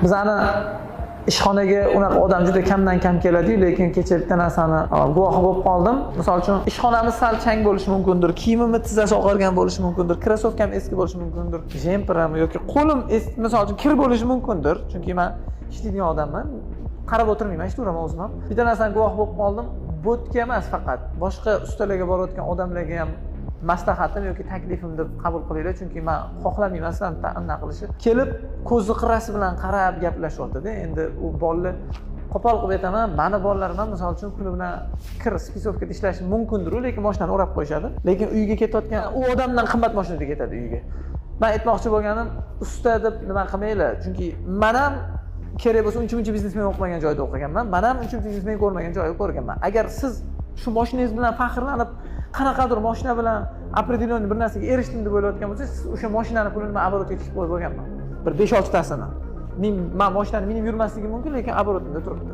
Bizani ishxonaga unaqa odam juda kamdan kam keladi-yu, lekin kecha bitta narsani guvohi bo'lib qoldim. Misol uchun, ishxonamiz sal chang bo'lishi mumkindir, kiyimimni tizzasi oqargan bo'lishi mumkindir, krossovkam eski bo'lishi mumkindir, jemperim yoki qo'lim misol uchun kir bo'lishi mumkindir, chunki men ishlaydigan odamman. Qarab o'tirmayman, ishtaveraman o'zim ham. Bitta narsani guvoh bo'lib qoldim. Bo'tga emas faqat, boshqa ustalarga borayotgan odamlarga ham maslahatim yoki taklifim deb qabul qilinglar, chunki men xohlamayman sizlarni anaqa qilishni. Kelib ko'zi qirasi bilan qarab gaplashyapti-da. Endi u bolalar qo'pol qilib aytaman, meni bolalarim ham misol uchun kuni bilan kir spisovkada ishlashi mumkindir, lekin mashinani o'rab qo'yishadi. Lekin uyga ketayotgan u odamdan qimmat mashinada ketadi uyga. Men aytmoqchi bo'lganim, usta deb nima qilmanglar, chunki men ham kerak bo'lsa uncha biznesmen o'qimagan joyda o'qiganman. Men ham uncha biznesmen ko'rmagan joyda ko'rganman. Agar siz shu mashinangiz bilan faxrlanib, qanaqadir mashina bilan определённый bir narsaga erishdim deb o'ylayotgan bo'lsangiz, siz o'sha mashinani pulini men оборот etib qo'yib bo'lganman. Bir 5-6 tasini. Men mashinani minib yurmasligim mumkin, lekin оборотimda turibdi.